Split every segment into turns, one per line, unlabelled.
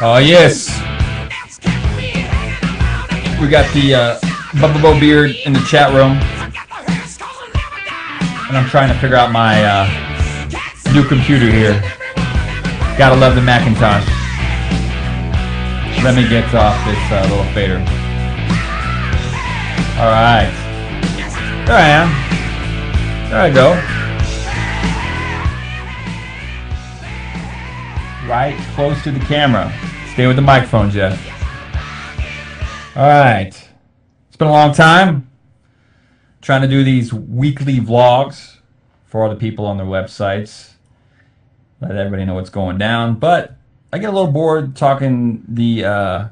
Oh, yes. We got the Bubba Bo Beard in the chat room. And I'm trying to figure out my new computer here. Gotta love the Macintosh. Let me get off this little fader. Alright. There I am. There I go. Right close to the camera. Stay with the microphone, Jeff. Alright. It's been a long time. Trying to do these weekly vlogs for all the people on their websites. Let everybody know what's going down. But I get a little bored talking the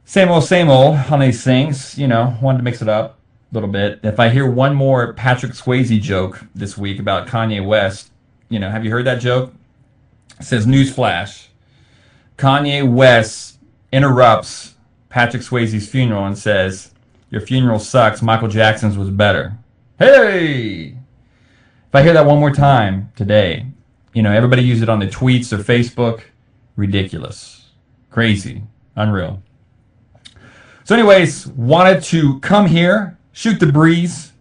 same old on these things. You know, wanted to mix it up a little bit. If I hear one more Patrick Swayze joke this week about Kanye West, you know, have you heard that joke? It says, newsflash, Kanye West interrupts Patrick Swayze's funeral and says, your funeral sucks, Michael Jackson's was better. Hey! If I hear that one more time today, you know, everybody use it on their tweets or Facebook. Ridiculous. Crazy. Unreal. So anyways, wanted to come here, shoot the breeze,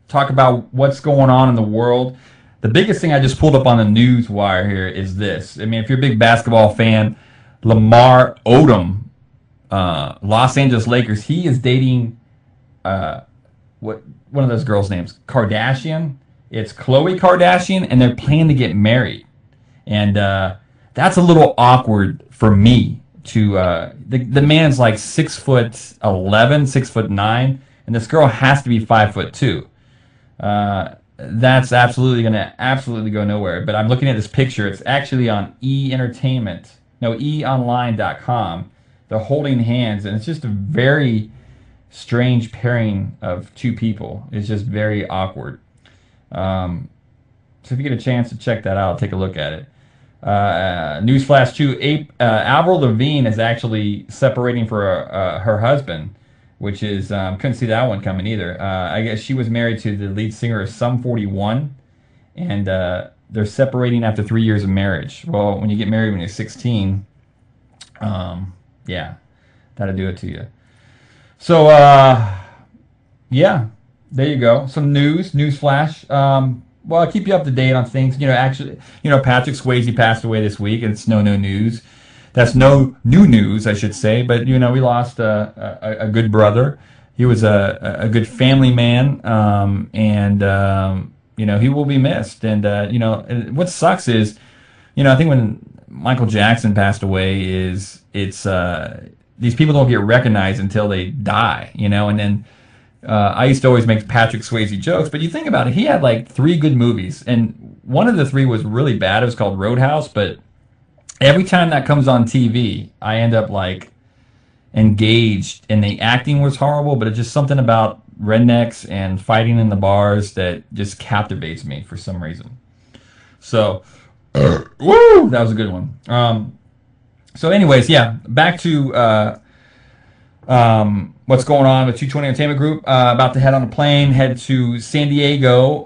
talk about what's going on in the world. The biggest thing I just pulled up on the news wire here is this. I mean, if you're a big basketball fan, Lamar Odom, Los Angeles Lakers, he is dating one of those girls' names, Kardashian. It's Khloe Kardashian, and they're planning to get married. And that's a little awkward for me. The man's like 6'11", 6'9", and this girl has to be 5'2". That's absolutely go nowhere. But I'm looking at this picture. It's actually on eonline.com. They're holding hands, and it's just a very strange pairing of two people. It's just very awkward. So if you get a chance to check that out, take a look at it. Newsflash too, Avril Lavigne is actually separating for her husband, which is, couldn't see that one coming either. I guess she was married to the lead singer of Sum 41, and they're separating after 3 years of marriage. Well, when you get married when you're 16, yeah, that'll do it to you. So, yeah, there you go. Some news flash. Well, I'll keep you up to date on things. You know, actually, you know, Patrick Swayze passed away this week, and it's no news. That's no new news, I should say. But, you know, we lost a good brother. He was a good family man, and, you know, he will be missed. And, you know, what sucks is, you know, I think when Michael Jackson passed away it's these people don't get recognized until they die, you know, and then I used to always make Patrick Swayze jokes, but you think about it, he had like 3 good movies, and one of the 3 was really bad. It was called Roadhouse, but every time that comes on TV, I end up like engaged, and the acting was horrible, but it's just something about rednecks and fighting in the bars that just captivates me for some reason. So, woo, that was a good one. So anyways, yeah, back to what's going on with 220 Entertainment Group. About to head on a plane, head to San Diego,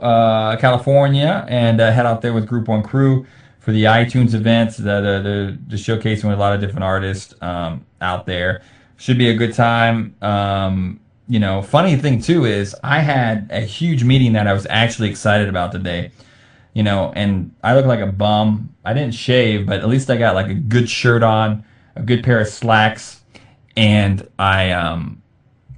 California, and head out there with Group 1 crew for the iTunes event. The showcasing with a lot of different artists out there. Should be a good time. You know, funny thing too is I had a huge meeting that I was actually excited about today. You know, and I look like a bum. I didn't shave, but at least I got like a good shirt on, a good pair of slacks, and I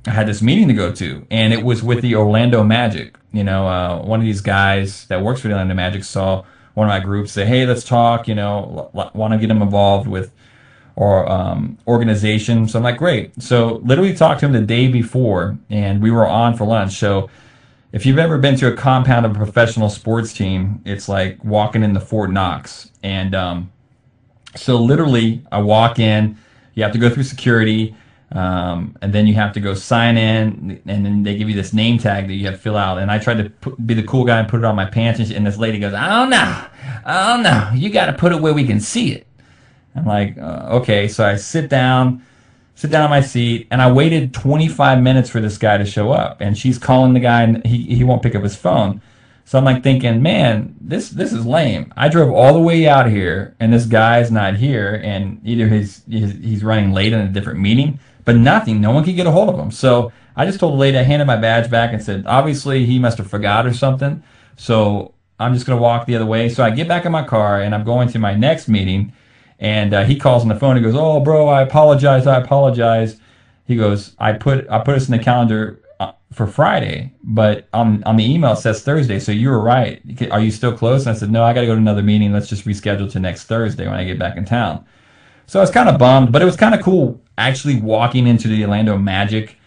had this meeting to go to, and it was with the Orlando Magic. You know, one of these guys that works for the Orlando Magic saw one of my groups say, hey, let's talk, you know, want to get him involved with organization. So I'm like, great. So literally talked to him the day before, and we were on for lunch. So if you've ever been to a compound of a professional sports team, it's like walking into Fort Knox. And so literally I walk in, you have to go through security, and then you have to go sign in, and then they give you this name tag that you have to fill out. And I tried to be the cool guy and put it on my pants, and this lady goes, I don't know, you got to put it where we can see it. I'm like, okay. So I sit down on my seat, and I waited 25 minutes for this guy to show up. And she's calling the guy, and he won't pick up his phone. So I'm like thinking, man, this is lame. I drove all the way out here, and this guy's not here, and either he's running late in a different meeting, but nothing. No one could get a hold of him. So I just told the lady, I handed my badge back and said, obviously he must have forgot or something. So I'm just gonna walk the other way. So I get back in my car and I'm going to my next meeting, and he calls on the phone. He goes, "Oh, bro, I apologize. I apologize." He goes, I put us in the calendar for Friday, but on the email it says Thursday, so you were right. Are you still closed?" And I said, "No, I got to go to another meeting. Let's just reschedule to next Thursday when I get back in town." So I was kind of bummed, but it was kind of cool actually walking into the Orlando Magic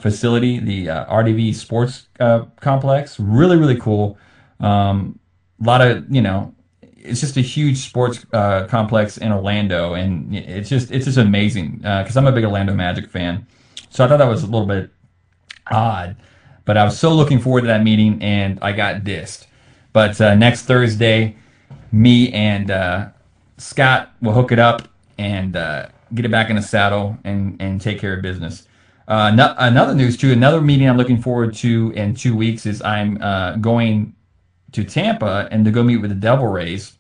facility, the RDV Sports Complex. Really, really cool. A lot of, it's just a huge sports complex in Orlando, and it's just amazing because I'm a big Orlando Magic fan. So I thought that was a little bit odd, but I was so looking forward to that meeting, and I got dissed. But next Thursday, me and Scott will hook it up and get it back in the saddle and take care of business. Another news too, another meeting I'm looking forward to in 2 weeks is I'm going to Tampa and to go meet with the Devil Rays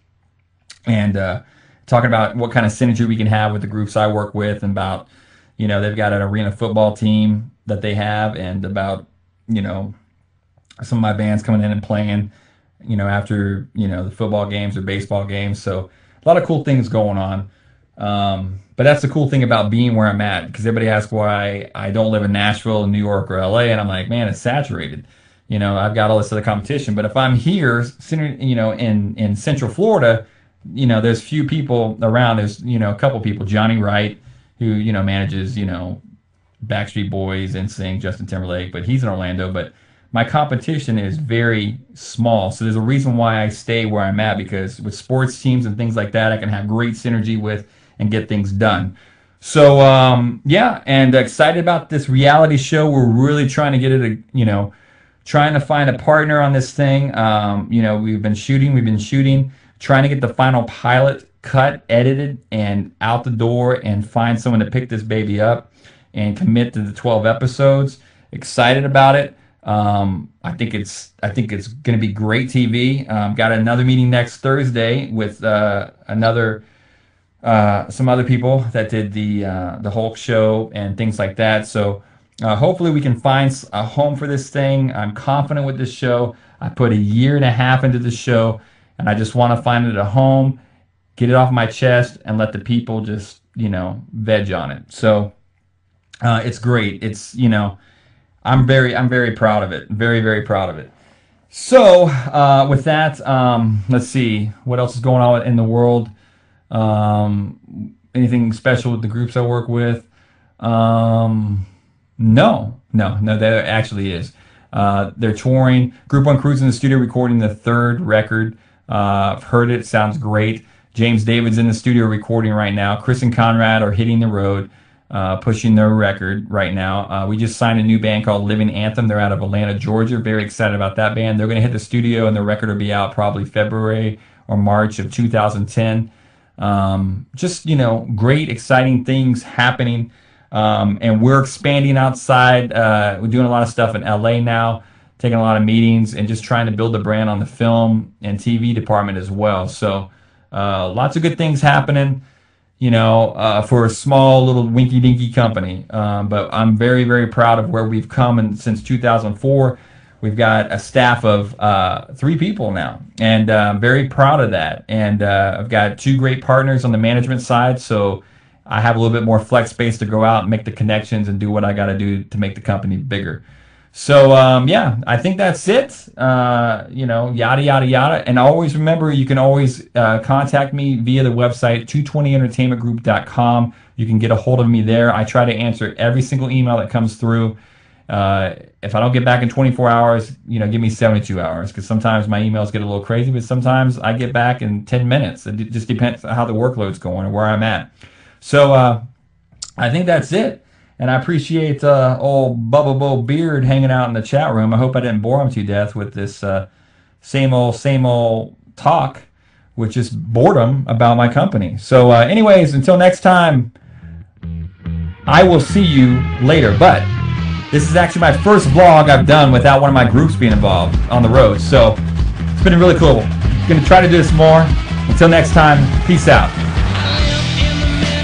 and talking about what kind of synergy we can have with the groups I work with, and about, they've got an arena football team that they have, and about, some of my bands coming in and playing, after, the football games or baseball games. So a lot of cool things going on. But that's the cool thing about being where I'm at, because everybody asks why I don't live in Nashville, New York, or LA, and I'm like, man, it's saturated. I've got all this other competition. But if I'm here, in Central Florida, there's few people around. There's, a couple people, Johnny Wright, who, manages, Backstreet Boys, NSYNC, Justin Timberlake, but he's in Orlando. But my competition is very small. So there's a reason why I stay where I'm at, because with sports teams and things like that, I can have great synergy with and get things done. So, yeah, and excited about this reality show. We're really trying to get it, trying to find a partner on this thing. We've been shooting, trying to get the final pilot cut, edited, and out the door, and find someone to pick this baby up and commit to the 12 episodes. Excited about it. I think it's going to be great TV. Got another meeting next Thursday with some other people that did the Hulk show and things like that. So hopefully we can find a home for this thing. I'm confident with this show. I put 1.5 years into the show, and I just want to find it a home, get it off my chest, and let the people just veg on it. So it's great. It's I'm very proud of it. Very, very proud of it. So with that, let's see what else is going on in the world. Anything special with the groups I work with? No, there actually is. They're touring. Group One Crew's in the studio recording the 3rd record. I've heard it. Sounds great. James David's in the studio recording right now. Chris and Conrad are hitting the road, pushing their record right now. We just signed a new band called Living Anthem. They're out of Atlanta, Georgia. Very excited about that band. They're going to hit the studio, and the record will be out probably February or March of 2010. Just, great, exciting things happening. And we're expanding outside. We're doing a lot of stuff in LA now, taking a lot of meetings, and just trying to build the brand on the film and TV department as well. So lots of good things happening, for a small little winky-dinky company. But I'm very, very proud of where we've come. And since 2004, we've got a staff of 3 people now, and I'm very proud of that. And I've got 2 great partners on the management side, so I have a little bit more flex space to go out and make the connections and do what I got to do to make the company bigger. So, yeah, I think that's it. Yada, yada, yada. And always remember, you can always contact me via the website, 220entertainmentgroup.com. You can get a hold of me there. I try to answer every single email that comes through. If I don't get back in 24 hours, give me 72 hours, because sometimes my emails get a little crazy, but sometimes I get back in 10 minutes. It just depends on how the workload's going or where I'm at. So I think that's it. And I appreciate old Bubba Bo Beard hanging out in the chat room. I hope I didn't bore him to death with this same old talk, with just boredom about my company. So anyways, until next time, I will see you later. But This is actually my first vlog I've done without one of my groups being involved on the road. So it's been really cool. Gonna try to do this more. Until next time, peace out.